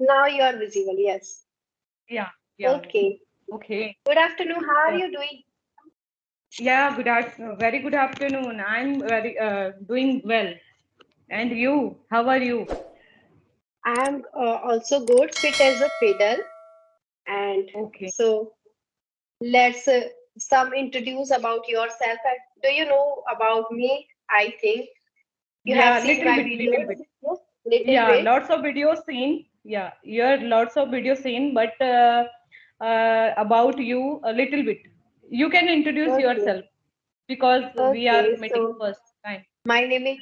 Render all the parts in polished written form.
Now you are visible. Yes. Yeah, yeah. Okay. Okay. Good afternoon. How are So, you doing? yeah, good afternoon. Very good afternoon. I'm very doing well. And you? How are you? I am also good, fit as a fiddle. And Okay. so let's some introduce about yourself. And do you know about me? I think you have Yeah, seen my little videos. bit. Yes, little Yeah, bit. lots of videos seen. Yeah, you're lots of videos seen, but about you a little bit. You can introduce Okay. yourself because we are Okay. meeting So first time. my name is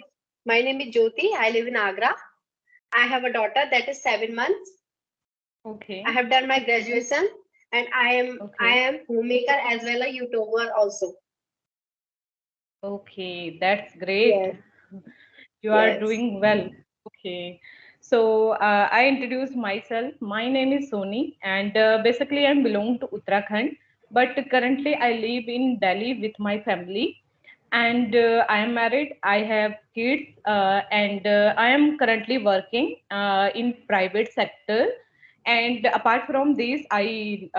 my name is Jyoti. I live in Agra. I have a daughter that is 7 months. I Okay. have done my graduation, and I Okay. am homemaker as well a YouTuber also. Okay, that's great. Yes. You are Yes. doing well. Okay. So I introduce myself. My name is Soni, and basically I belong to Uttarakhand, but currently I live in Delhi with my family. And I am married. I have kids, and I am currently working in private sector. And apart from this, I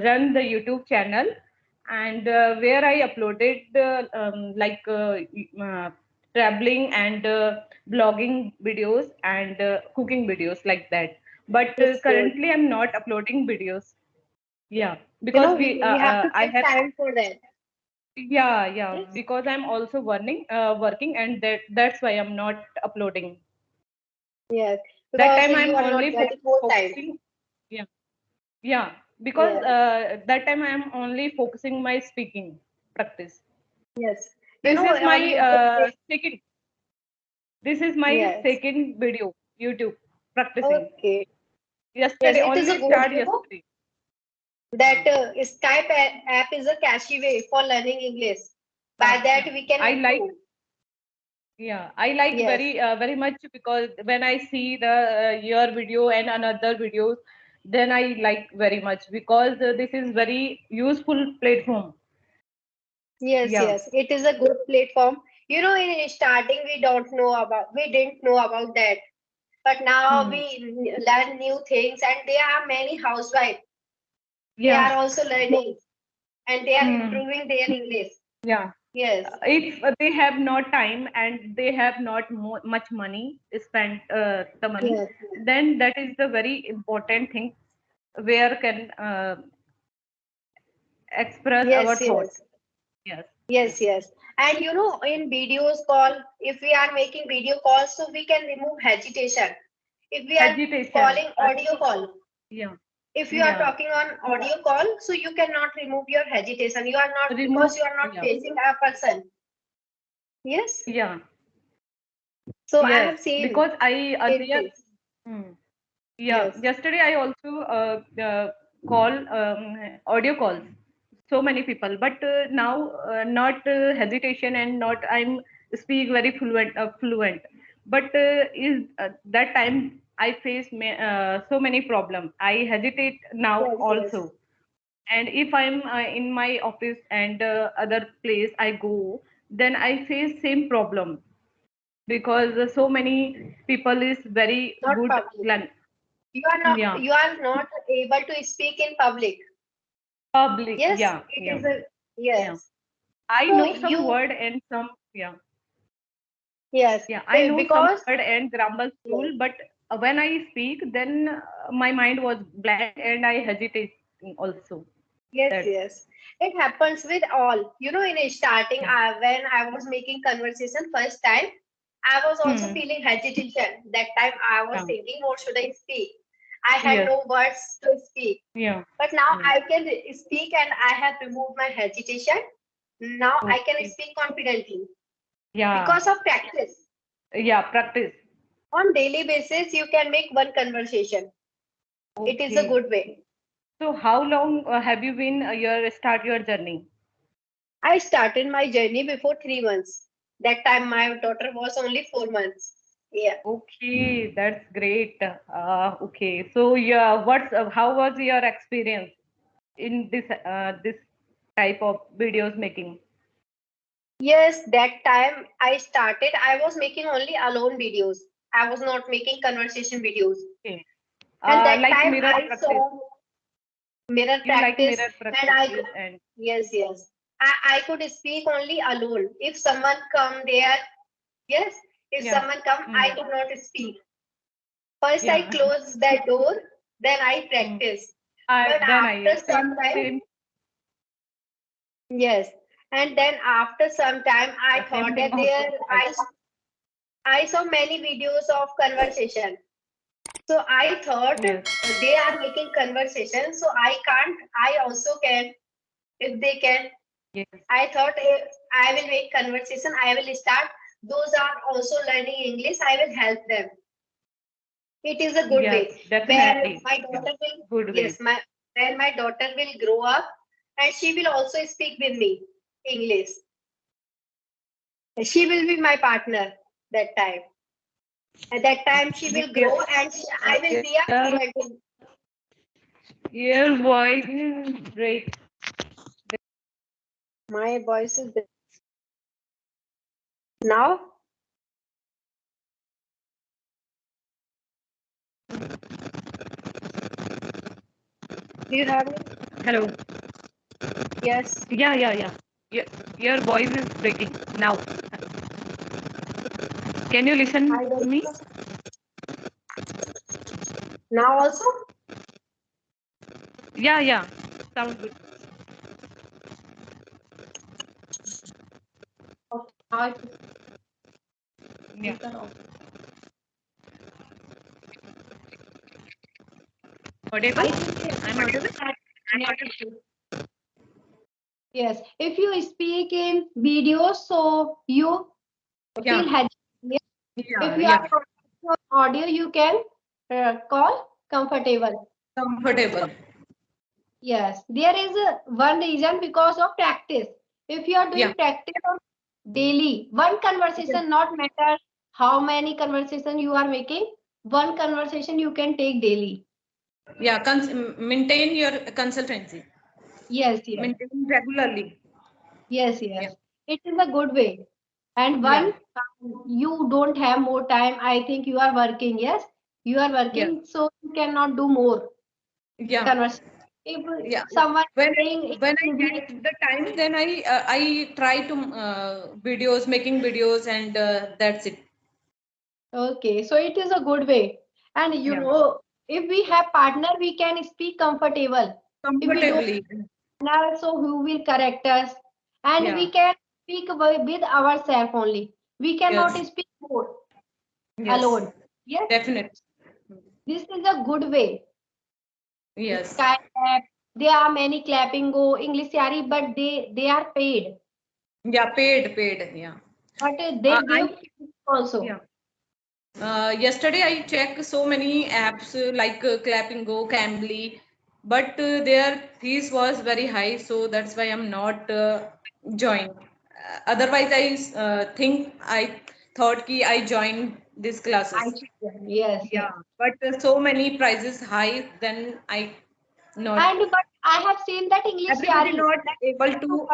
run the YouTube channel, and where I uploaded traveling and blogging videos and cooking videos like that. But It's good. currently, I'm not uploading videos. Yeah, You because know, we have to I take have time for that. yeah, Yes. because I'm also working, and that's why I'm not uploading. Yes. That Because time you I'm are not only getting more time. focusing. Yeah, yeah, because Yes. that time I'm only focusing my speaking practice. Yes. You This know, is on my YouTube, second. This is my yes. second video YouTube practicing. Okay. Yes, Yesterday it is a only good, start you know, yesterday. that Yeah, Skype app is a catchy way for learning English. By yeah, that, yeah. we can I like improve. Yeah, I like Yes. very much because when I see the your video and another videos, then I like very much because this is very useful platform. Yes, Yeah. yes. It is a good platform. You know, in starting, we didn't know about that. But now Hmm. we learn new things, and there are many housewives. They Yeah. are also learning and they are Hmm. improving their English. Yeah. Yes, If they have no time and they have not much money spent the money, yes, then that is the very important thing where can express our yes, thought. yes, Yes. Yes. yes, yes. And you know, in videos call, if we are making video calls, so we can remove hesitation. If we are Agitation. calling audio call, Yeah. if you are Yeah. talking on audio call, so you cannot remove your hesitation. You are not Remove. because you are not Yeah. facing a person. Yes. Yeah. So I Yes. have seen Because I same earlier. things. Hmm. Yeah. Yes. Yesterday I also call audio calls. So many people, but now not hesitation and not I'm speak very fluent. But is that time I face so many problem. I hesitate now Yes, yes. also. And if I'm in my office and other place I go, then I face same problem because so many people is very Not good public. plan. Yeah, You are not able to speak in public. public. Yes, Yeah, it yeah, is a yeah. yes. I So know some you word and some yeah, yes, yeah. I know some because word and grammar yes, school, but when I speak, then my mind was blank and I hesitate also. yes, That yes. It happens with all. You know, in starting, yeah. when I was making conversation first time, I was also Hmm. feeling hesitation. That time I was Yeah. thinking, what should I speak? I had Yes. no words to speak. Yeah. But now Yeah. I can speak and I have removed my hesitation. Now I can Okay. speak confidently Yeah. because of practice. Yeah. Practice. On daily basis, you can make one conversation. It is a Okay. good way. So how long have you been your journey? I started my journey before 3 months. That time my daughter was only 4 months. Yeah. Okay, that's great. Okay, so yeah, how was your experience in this type of videos making? Yes, that time I started, I was making only alone videos. I was not making conversation videos. Okay, And that Like time mirror I practice. saw mirror You like practice, mirror and I practices and yes, yes. I could speak only alone. If someone come there, yes, if yeah. someone come, I Mm, could not speak. First I yeah. close that door, then I Mm. practice. I But then after I some time, same yes, and then after some time, I same thought thing that also. I saw many videos of conversation. So I thought Yes. they are making conversation, so I can't. I also can if they can. Yes. I thought I will make conversation. I will start. Those are also learning English. I will help them. It is a good Yes, way. Where definitely. my Yeah. daughter will, Good way. yes, my when my daughter will grow up, and she will also speak with me English. She will be my partner that time. At that time, she will Your, grow, and I will be a your, fluent. your voice is great. My voice is now. Do you have it? Hello. Yes. Yeah, yeah, yeah. Your, your voice is breaking now. Can you listen I to don't me? know. Now also. Yeah, yeah. Sound good. Okay. Now I put Yeah. speaker off. Audible? I think I'm audible? net issue. Yes. If you speak in video, so you feel Yeah. hesitant. If Yeah, you yeah. are on audio, you can call comfortable. Comfortable. Yes, there is one reason because of practice. If you are Yeah. doing practice on daily, one conversation, not matter how many conversation you are making, one conversation you can take daily. Yeah. Maintain your consultancy. Yes, yes, Maintain regularly. yes, Yeah. yes. It is a good way. And Yeah. one, you don't have more time. I think you are working. Yes, you are Yeah. working, so you cannot do more Yeah. conversation. If Yeah. someone When saying when I easily, get the time, then I try to videos, making videos, and that's it. okay, so it is a good way. And Yeah. if we have partner, we can speak comfortable. If we don't Comfortably. partner, so who will correct us? And Yeah. we can speak with ourselves only. We cannot Yes. speak more Yes. alone. Yes, Definitely. this is a good way. Yes. Sky clap. There are many clapping go English yari, but they are paid. Yeah. Paid. Yeah. But Uh, they I give also. yeah. Yesterday I checked so many apps like Clapping Go, Cambly, but their fees was very high, so that's why I'm not joined. Otherwise, I thought ki I joined these I classes. should. Yes, Yeah, yes. but so many prices high, then I not. And but I have seen that English Everybody yari. not able to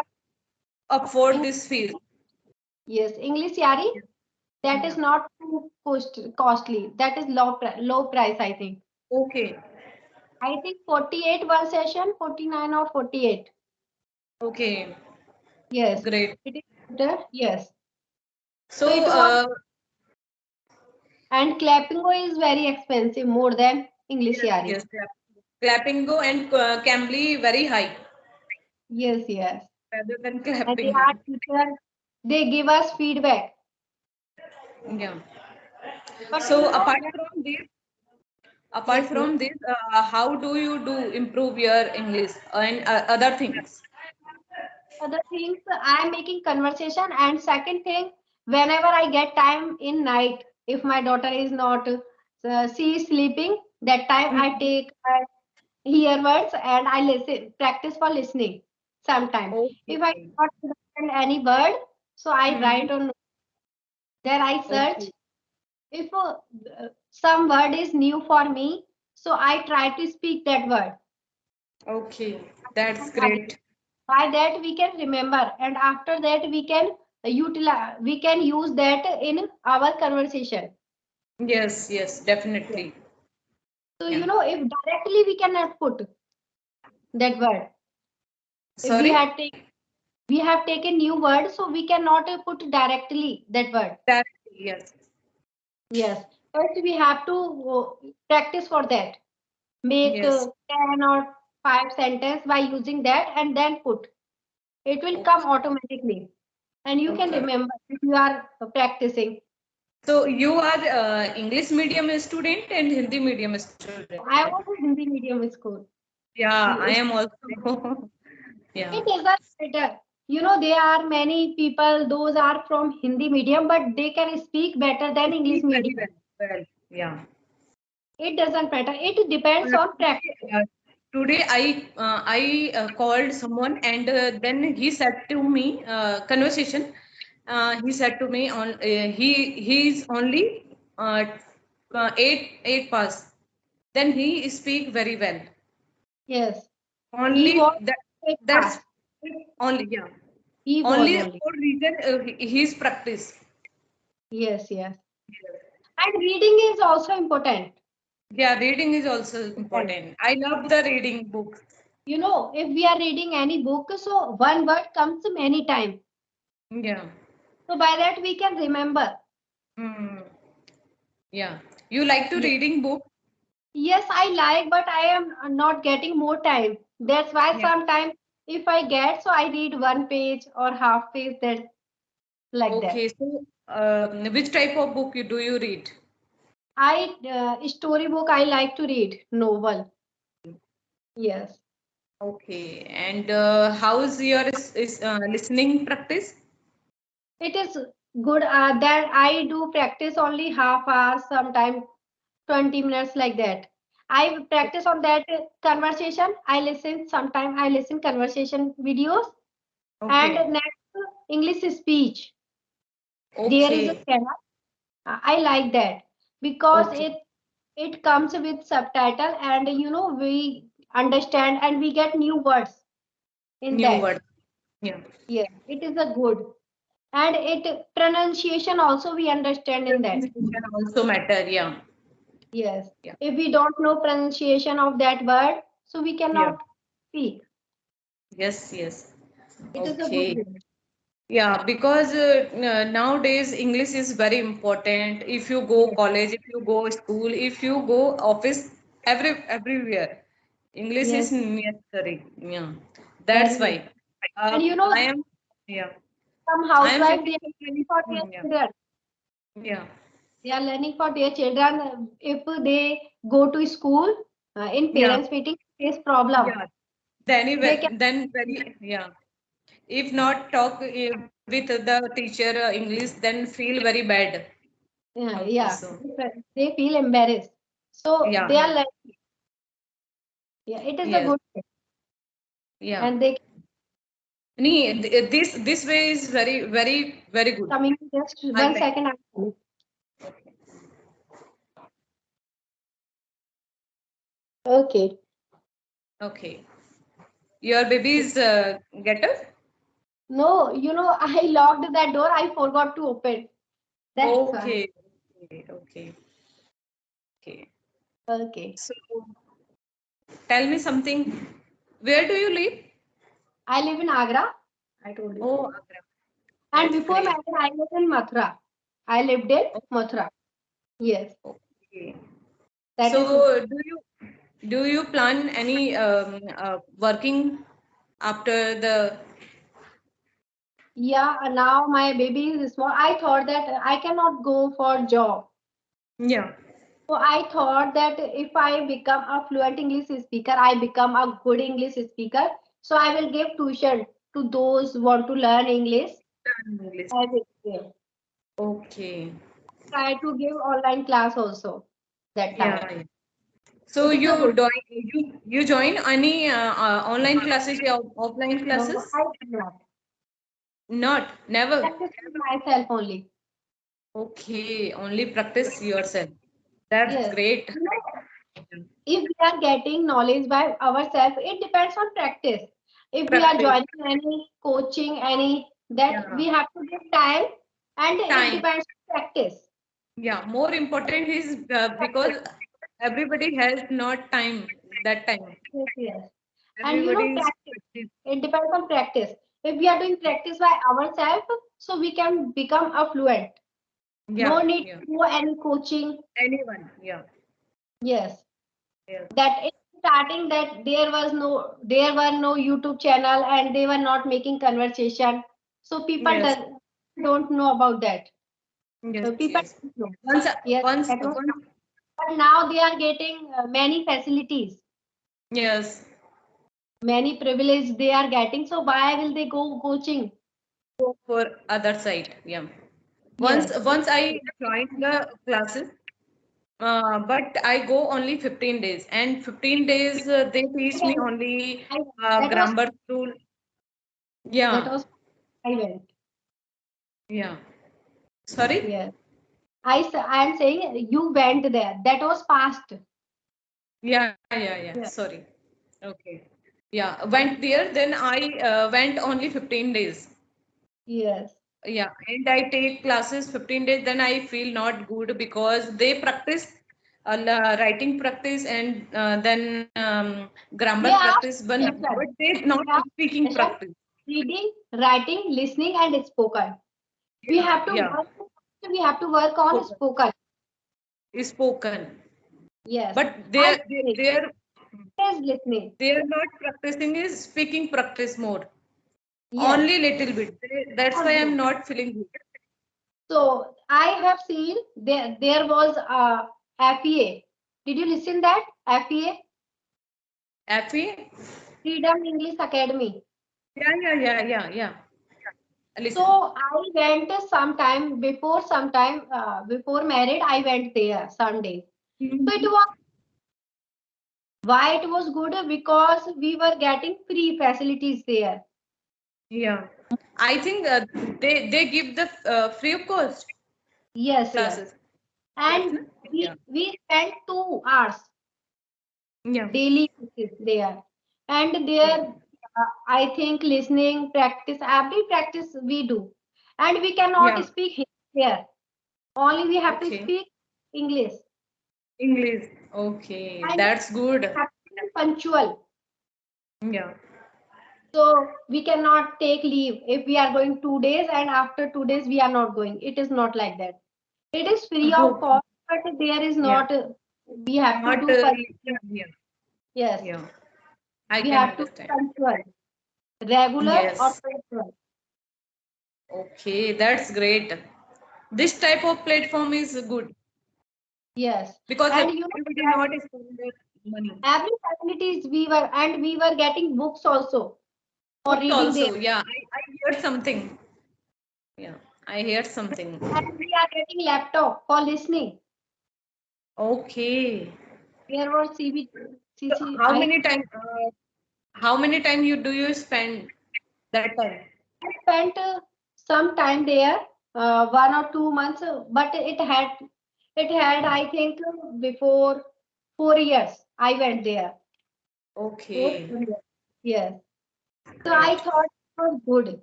afford this fees. Yes, English Yari, that is Yeah. not too costly. That is low price, I think. Okay. I think 48 one session, 49 or 48. Okay. Yes, Great. it is better. Yes. So So, it was, and Clappingo is very expensive, more than English yes, Yari. yes, Clappingo and Cambly very high Yes, yes. rather than And they Clappingo. are teacher, they give us feedback. Yeah. But So apart yes, yes. from this, how do you do improve your English and other things? Other things, I am making conversation. And second thing, whenever I get time in night, if my daughter is not, she is sleeping, that time I Mhm. take earbuds and I listen, practice for listening sometime. If I Okay. not understand any word, so I write Mhm. on there, I search. Okay. If some word is new for me, so I try to speak that word. Okay. That's And again, great. by that we can remember, and after that we can utilize, we can use that in our conversation. Yes, yes, Yes. definitely. So, Yeah. if directly we cannot put that word, if Sorry? we have taken new word, so we cannot put directly that word. That, yes. Yes. First, we have to practice for that. Make Yes. 10 or 5 sentence by using that and then put. It will come Okay. automatically. And you can Okay. remember if you are practicing. So you are English medium student and Hindi medium student. I was a Hindi medium school. Yeah, I am It also. Yeah. doesn't matter. There are many people, those are from Hindi medium, but they can speak better than English Speak very medium. well. Well, yeah. It doesn't matter. It depends on practice. Today I called someone and then he said to me conversation. He said to me on he's only eight pass. Then he speak very well. Yes. He was Only that a that's pass. only yeah. He was Only only. for reason he's practice. Yes, yes. And reading is also important. Yeah, reading is also Yes. important. I love the reading books. If we are reading any book, so one word comes many times. Yeah. So by that we can remember. Mm, yeah. You like to Yes, reading book? yes, I like, but I am not getting more time. That's why Yeah. sometimes if I get, so I read one page or half page, that like that. Okay. So, which type of book do you read? Storybook I like to read, novel. Yes. Okay. And how's your listening practice? It is good that I do practice only half hour, sometime 20 minutes like that. I practice on that conversation. I listen, sometime I listen conversation videos. And Okay. next, English speech. There is a Okay. channel. I like that because Okay. it comes with subtitle and we understand and we get new words in New that. word. Yeah. Yes, it is a good. And it pronunciation also we understand in that. Pronunciation also matter. Yeah. Yes. Yeah. If we don't know pronunciation of that word, so we Yeah. cannot speak. Yes. Yes. It is a good Okay. thing. Yeah, because nowadays English is very important. If you go Yes. college, if you go school, if you go office, everywhere, English is Yes. necessary. Yeah, that's Very why. much. And I am. Yeah, some I am housewives they facing are very. learning for their children. Yeah, They are learning for their children. If they go to school in yeah, parents meeting, face problem. yeah. They can. Then very yeah. If not talk with the teacher English, then feel very bad Yeah, also. they feel embarrassed. So Yeah, they are learning. Yeah, it is a yes, good thing. yeah. And they This way is very good. coming just I one like. second. I'm coming. Okay. Okay. Your baby is get up? No, I locked that door. I forgot to open. That's why. Okay. Okay. Okay. Okay. So tell me something. Where do you live? I live in Agra. I told you. Oh, Agra. And That's before great. marriage, I was in Mathura. I lived in Mathura. Yes, Okay. that is. So do you plan any working after the Yeah, now my baby is small. I thought that I cannot go for job. yeah. So I thought that if I become a fluent English speaker, I become a good English speaker. So I will give tuition to those who want to learn English. English. I will give. Okay. Try to give online class also that Yeah. time. Yeah. So It is a good. you join any online classes or offline No, classes? I cannot. Not, never. Practice with myself only. Okay, only practice yourself. That's Yes. great. You know, if we are getting knowledge by ourselves, it depends on practice. If we are Practice. joining any coaching, any that Yeah. we have to give time, and it Time. depends on practice. Yeah. More important is because Practice. everybody has not time that time. Yes, yes. And Everybody is practice. It depends on practice. If we are doing practice by ourselves, so we can become a fluent. No yeah, need yeah. to do any coaching. Anyone, yeah, Yes. yes, That in starting that there were no YouTube channel and they were not making conversation. So people yes, don't know about that. yes, People yes. don't know. Once, Yes, once, that was, once, but now they are getting many facilities, yes. many privilege they are getting. So why will they go coaching? Go for other side, yeah. Once, Yes. once I joined the classes, but I go only 15 days, and 15 days they teach me only I, that was grammar rule. that Yeah, was I went. yeah. Sorry? Yes. I am saying you went there. That was past. Yeah, yeah, yeah. Yeah. Sorry. Okay. Yeah, went there. Then I went only 15 days. Yes. Yeah, and I take classes 15 days. Then I feel not good because they practice writing practice and then grammar They practice, ask but question. they not They ask speaking question. practice. Reading, writing, listening, and spoken. We Yeah, have to yeah. work. We have to work on Spoken. spoken. Spoken. Yes. But And is listening. they are not practicing is speaking practice more. Yes. Only little bit. That's why I'm not feeling good. So I have seen there was a FEA. Did you listen that FEA? Happy? Freedom English Academy. Yeah, yeah, yeah, yeah, yeah. Listen. So I went sometime before married. I went there Sunday. So it Mhm. was why it was good because we were getting free facilities there. Yeah. I think they give the free of cost Yes, yes. classes. Yes, And no? Yeah. we spent 2 hours Yeah. daily basis there. And Yeah. there, I think listening practice, every practice we do. And we cannot Yeah. speak here. Only we have to Okay. speak English. English. Okay. And That's we good. have to be punctual. Yeah. So we cannot take leave if we are going 2 days and after 2 days we are not going. It is not like that. It is free of Okay. cost, but there is Yeah. not. We have to Not do. yeah. Yes, Yeah. I we can have to be understand. punctual, regular or Yes. punctual. Okay. That's great. This type of platform is good Yes, because and everybody not spending their money. every facilities we were getting books also for Books reading there, also. Yeah. I heard something. Yeah. I heard something. and we are getting laptop for listening. Okay. There was CB, So CC. how many time? How many time do you spend that time? I spent some time there, 1 or 2 months, but it had I think before 4 years I went there. Okay. 4 years. Yes. So I Great. thought it was good.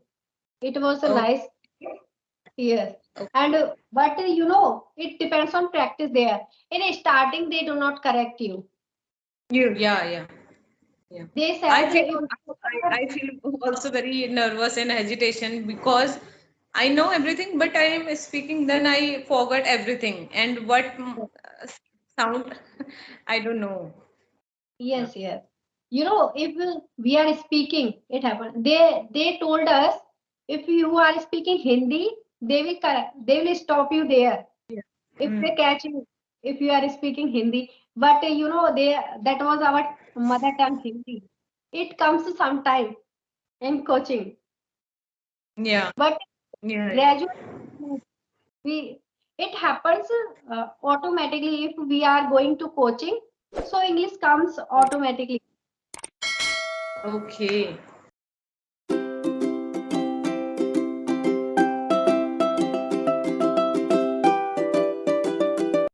It was a Okay. nice, yes. And but it depends on practice there. In starting, they do not correct you. Yeah, yeah, yeah. They I said feel if also, I feel also very nervous and hesitation because I know everything, but I am speaking, then I forgot everything. And what sound, I don't know. Yeah. yes, yes. If we are speaking, it happened. They told us if you are speaking Hindi, they will correct. They will stop you there Yeah. if Mm. they catch you if you are speaking Hindi. But they that was our mother tongue Hindi. It comes sometime in coaching, Yeah. but Yeah. Yeah. gradually we it happens automatically if we are going to coaching. So English comes automatically. Okay.